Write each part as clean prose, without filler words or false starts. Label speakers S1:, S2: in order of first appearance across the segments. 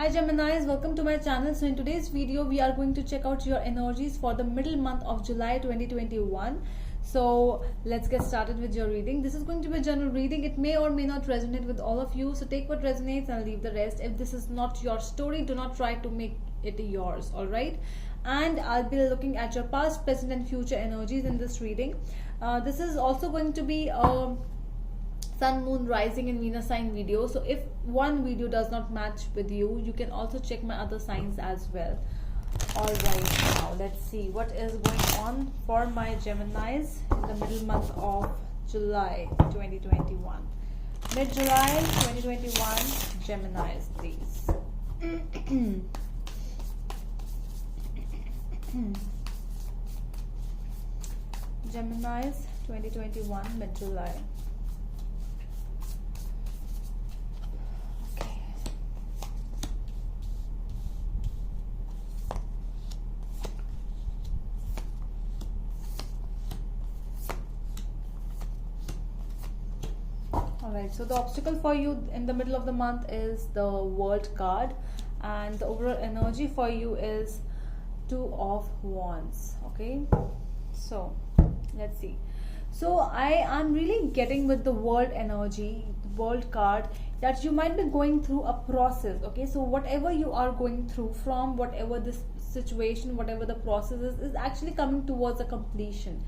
S1: Hi Geminis, welcome to my channel. So in today's video we are going to check out your energies for the middle month of July 2021. So let's get started with your reading. This is going to be a general reading. It may or may not resonate with all of you, so take what resonates and leave the rest. If this is not your story, do not try to make it yours. All right, and I'll be looking at your past, present and future energies in this reading. This is also going to be a Sun, Moon, Rising and Venus sign video. So if one video does not match with you, you can also check my other signs as well. Alright, now let's see what is going on for my Geminis in the middle month of July 2021. Mid-July 2021, Geminis, please. Geminis 2021, mid-July. Alright, so the obstacle for you in the middle of the month is the World card, and the overall energy for you is Two of Wands. Okay, so let's see. So I am really getting with the World energy, World card, that you might be going through a process. Okay, so whatever you are going through, from whatever this situation, whatever the process is actually coming towards a completion.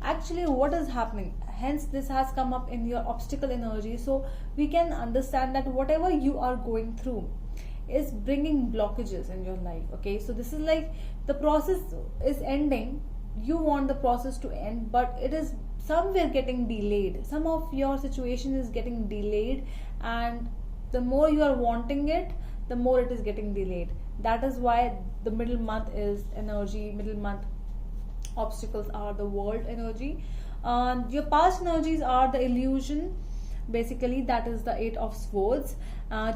S1: Actually, what is happening, hence this has come up in your obstacle energy, so we can understand that whatever you are going through is bringing blockages in your life. Okay, so this is like the process is ending, you want the process to end, but it is somewhere getting delayed. Some of your situation is getting delayed, and the more you are wanting it, the more it is getting delayed. That is why the middle month is energy, middle month obstacles are the World energy. Your past energies are the illusion, basically, that is the Eight of Swords,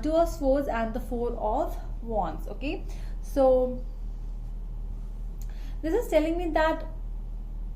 S1: Two of Swords and the Four of Wands. Okay, so this is telling me that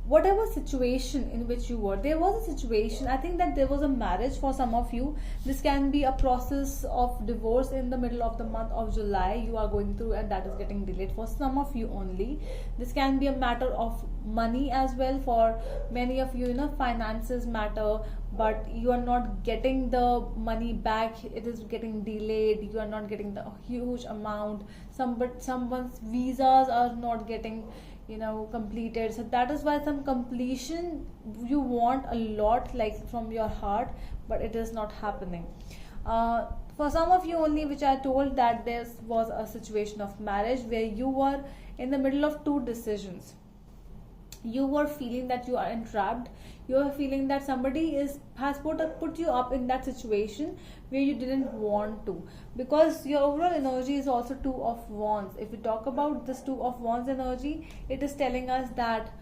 S1: whatever situation in which you were, there was a situation, I think that there was a marriage for some of you. This can be a process of divorce in the middle of the month of July you are going through, and that is getting delayed for some of you only. This can be a matter of money as well. For many of you, finances matter, but you are not getting the money back, it is getting delayed, you are not getting the huge amount. Someone's visas are not getting completed, so that is why some completion you want a lot, like from your heart, but it is not happening. For some of you only, which I told, that there was a situation of marriage where you were in the middle of two decisions. You were feeling that you are entrapped, you are feeling that somebody has put you up in that situation where you didn't want to, because your overall energy is also Two of Wands. If we talk about this Two of Wands energy, it is telling us that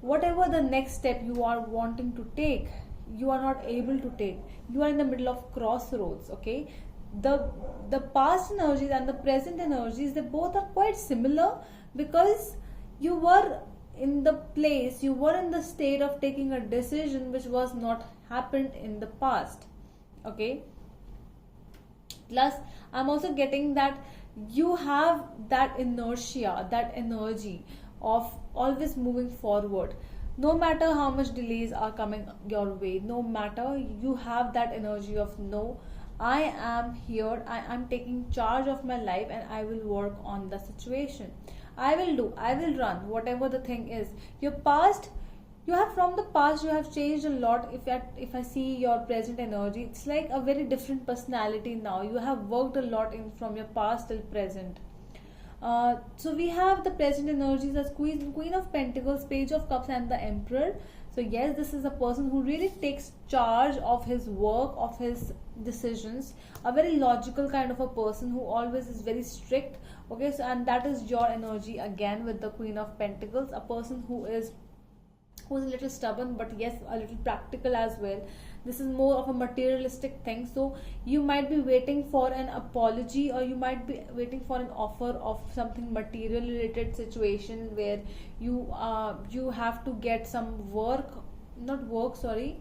S1: whatever the next step you are wanting to take, you are not able to take. You are in the middle of crossroads. Okay, the past energies and the present energies, they both are quite similar, because you were in the place, you were in the state of taking a decision which was not happened in the past. Okay, plus I'm also getting that you have that inertia, that energy of always moving forward. No matter how much delays are coming your way, no matter, you have that energy of, no, I am here, I am taking charge of my life, and I will work on the situation. I will run, whatever the thing is. Your past, from the past you have changed a lot. If I see your present energy, it's like a very different personality now. You have worked a lot from your past till present. So we have the present energies as Queen of Pentacles, Page of Cups and the Emperor. So yes, this is a person who really takes charge of his work, of his decisions, a very logical kind of a person who always is very strict. Okay, so and that is your energy again with the Queen of Pentacles, a person who is a little stubborn, but yes, a little practical as well. This is more of a materialistic thing, so you might be waiting for an apology, or you might be waiting for an offer of something material related situation, where you have to get some work, not work, sorry,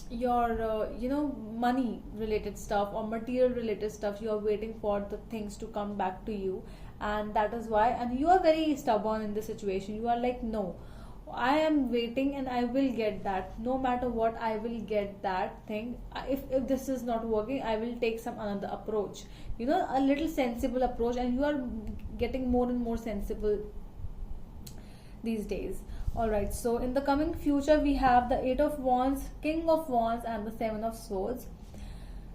S1: your money related stuff or material related stuff. You are waiting for the things to come back to you, and that is why, and you are very stubborn in this situation. You are like, no, I am waiting and I will get that. No matter what, I will get that thing. If this is not working, I will take some another approach. A little sensible approach, and you are getting more and more sensible these days. Alright, so in the coming future, we have the Eight of Wands, King of Wands, and the Seven of Swords.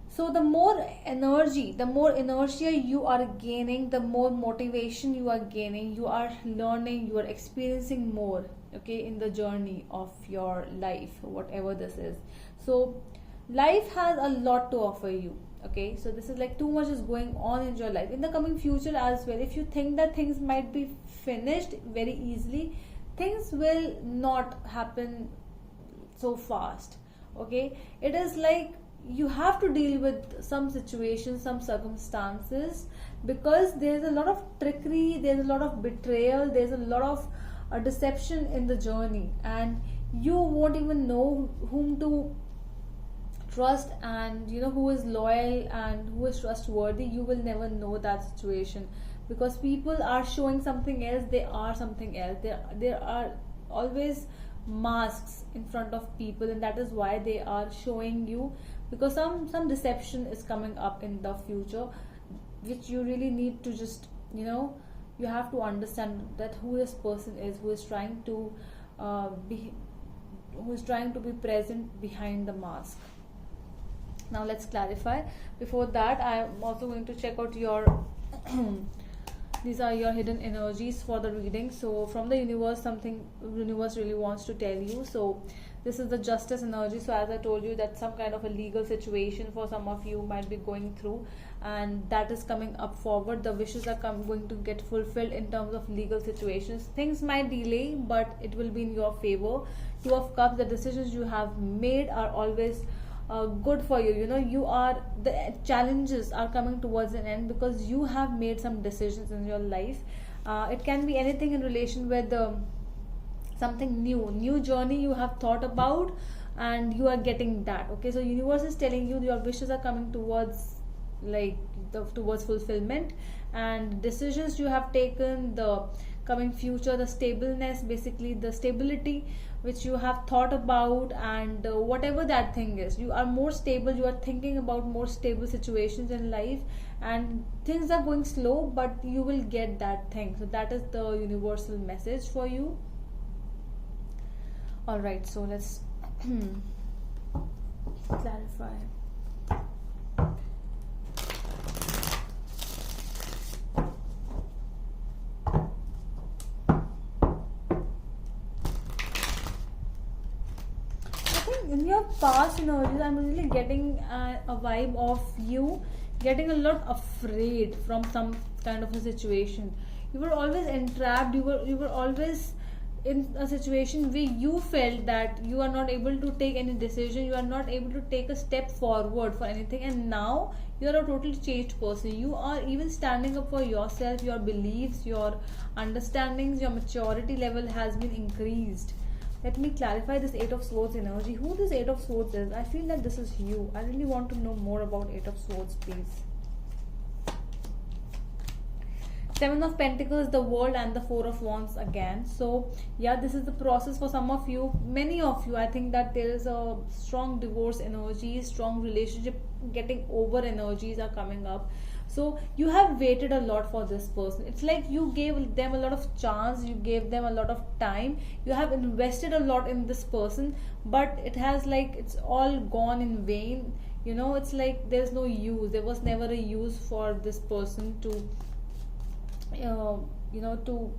S1: So the more energy, the more inertia you are gaining, the more motivation you are gaining, you are learning, you are experiencing more, okay, in the journey of your life, whatever this is. So life has a lot to offer you, okay. So this is like too much is going on in your life in the coming future as well. If you think that things might be finished very easily, things will not happen so fast, okay. It is like you have to deal with some situations, some circumstances, because there's a lot of trickery, there's a lot of betrayal, there's a lot of deception in the journey, and you won't even know whom to trust, and who is loyal and who is trustworthy. You will never know that situation, because people are showing something else, they are something else. There are always masks in front of people, and that is why they are showing you, because some deception is coming up in the future, which you really need to just you have to understand that who this person is, who is trying to be present behind the mask. Now let's clarify. Before that, I am also going to check out your these are your hidden energies for the reading. So from the universe, something universe really wants to tell you. So this is the justice energy. So as I told you, that some kind of a legal situation for some of you might be going through, and that is coming up forward. The wishes are going to get fulfilled in terms of legal situations. Things might delay, but it will be in your favor. Two of Cups, the decisions you have made are always good for you. The challenges are coming towards an end because you have made some decisions in your life. It can be anything in relation with something new journey you have thought about, and you are getting that, okay. So universe is telling you your wishes are coming towards towards fulfillment, and decisions you have taken, the coming future, the stableness, basically the stability which you have thought about, and whatever that thing is, you are more stable. You are thinking about more stable situations in life, and things are going slow, but you will get that thing. So that is the universal message for you. All right, so let's clarify. In your past energies, I'm really getting a vibe of you getting a lot afraid from some kind of a situation. You were always entrapped. You were always in a situation where you felt that you are not able to take any decision. You are not able to take a step forward for anything, and now you are a totally changed person. You are even standing up for yourself, your beliefs, your understandings, your maturity level has been increased. Let me clarify this Eight of Swords energy. Who this Eight of Swords is? I feel that this is you. I really want to know more about Eight of Swords, please. Seven of Pentacles, the World, and the Four of Wands again. So yeah, this is the process for some of you. Many of you, I think that there is a strong divorce energy, strong relationship getting over energies are coming up. So you have waited a lot for this person. It's like you gave them a lot of chance, you gave them a lot of time, you have invested a lot in this person, but it has it's all gone in vain. It's like there's no use. There was never a use for this person to to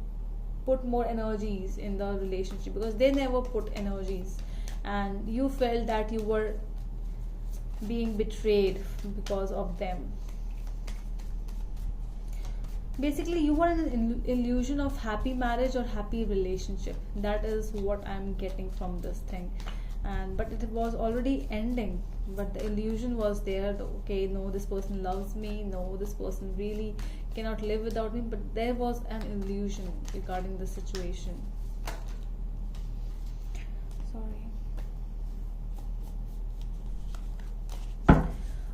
S1: put more energies in the relationship, because they never put energies, and you felt that you were being betrayed because of them. Basically, you were in an illusion of happy marriage or happy relationship. That is what I'm getting from this thing. But it was already ending, but the illusion was there. Okay, no, this person loves me, no, this person really cannot live without me, but there was an illusion regarding the situation. Sorry.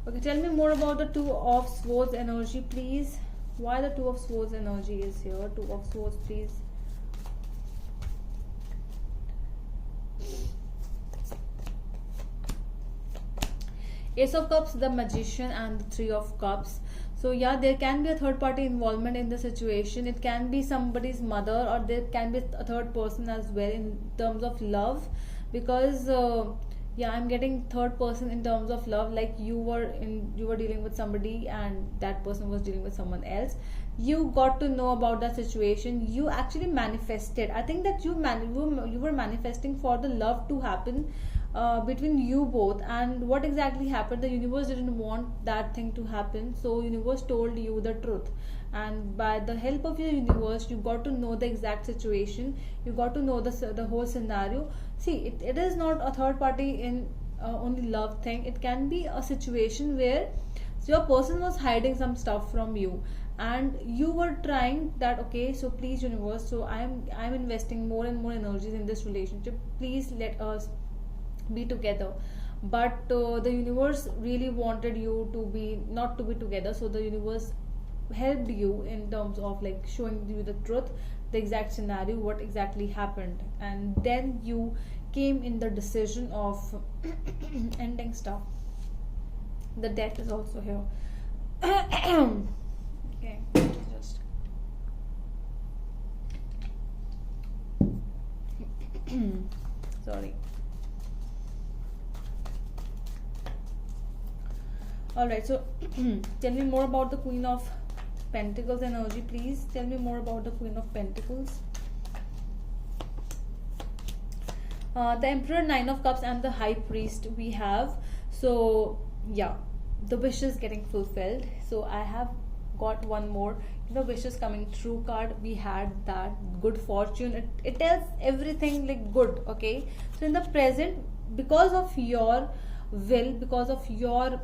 S1: Okay, tell me more about the Two of Swords energy, please. Why the Two of Swords energy is here? Two of Swords, please. Ace of Cups, the Magician, and the Three of Cups. So yeah, there can be a third party involvement in the situation. It can be somebody's mother, or there can be a third person as well in terms of love, because yeah, I'm getting third person in terms of love, like you were dealing with somebody and that person was dealing with someone else. You got to know about that situation. You actually manifested. I think that you were manifesting for the love to happen between you both. And what exactly happened, the universe didn't want that thing to happen, so universe told you the truth. And by the help of your universe, you got to know the exact situation. You got to know the whole scenario. See, it is not a third party in only love thing. It can be a situation where your person was hiding some stuff from you, and you were trying that, okay, so please universe, so I'm investing more and more energies in this relationship, please let us be together. But the universe really wanted you to be not to be together, so the universe helped you in terms of like showing you the truth, the exact scenario, what exactly happened, and then you came in the decision of ending stuff. The death is also here. Okay, just sorry. Alright, so tell me more about the Queen of Pentacles energy, please. Tell me more about the Queen of Pentacles. The Emperor, Nine of Cups, and the High Priest we have. So yeah, the wishes getting fulfilled. So I have got one more, wishes coming true card. We had that good fortune. It tells everything like good. Okay, so in the present, because of your will, because of your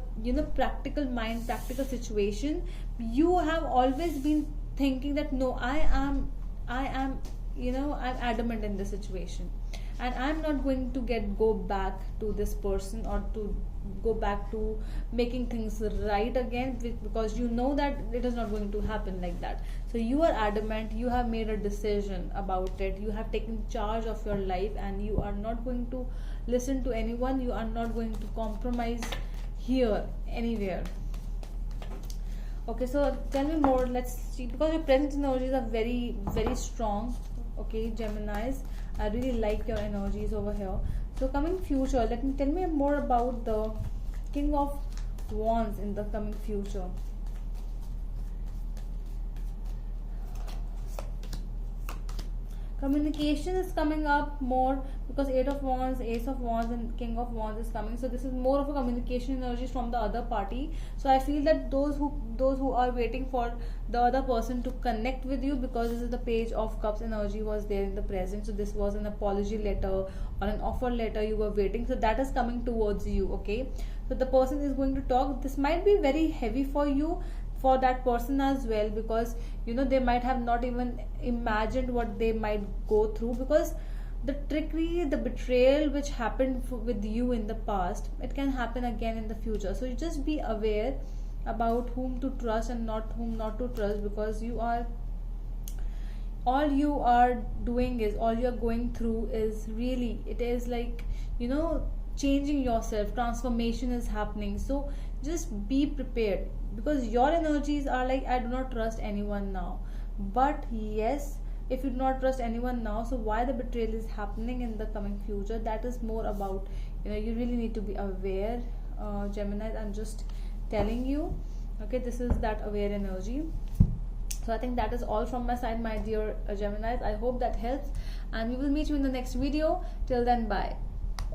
S1: practical mind, practical situation, you have always been thinking that no, I'm I'm adamant in this situation, and I'm not going to go back to this person, or to go back to making things right again, because you know that it is not going to happen like that. So you are adamant, you have made a decision about it, you have taken charge of your life, and you are not going to listen to anyone, you are not going to compromise here anywhere. Okay, so tell me more. Let's see, because your present energies are very very strong. Okay, Geminis, I really like your energies over here. So coming future, tell me more about the King of Wands in the coming future. Communication is coming up more, because Eight of Wands, Ace of Wands, and King of Wands is coming. So this is more of a communication energy from the other party. So I feel that those who are waiting for the other person to connect with you, because this is the Page of Cups energy was there in the present. So this was an apology letter or an offer letter you were waiting. So that is coming towards you. Okay, so the person is going to talk. This might be very heavy for you, for that person as well, because they might have not even imagined what they might go through, because the trickery, the betrayal which happened with you in the past, it can happen again in the future. So you just be aware about whom to trust and whom not to trust, because all you are doing is, all you are going through is really, it is like changing yourself, transformation is happening. So just be prepared, because your energies are like, I do not trust anyone now. But yes, if you do not trust anyone now, so why the betrayal is happening in the coming future, that is more about, you really need to be aware. Gemini, I'm just telling you. Okay, this is that aware energy. So I think that is all from my side, my dear Geminis. I hope that helps, and we will meet you in the next video. Till then, bye.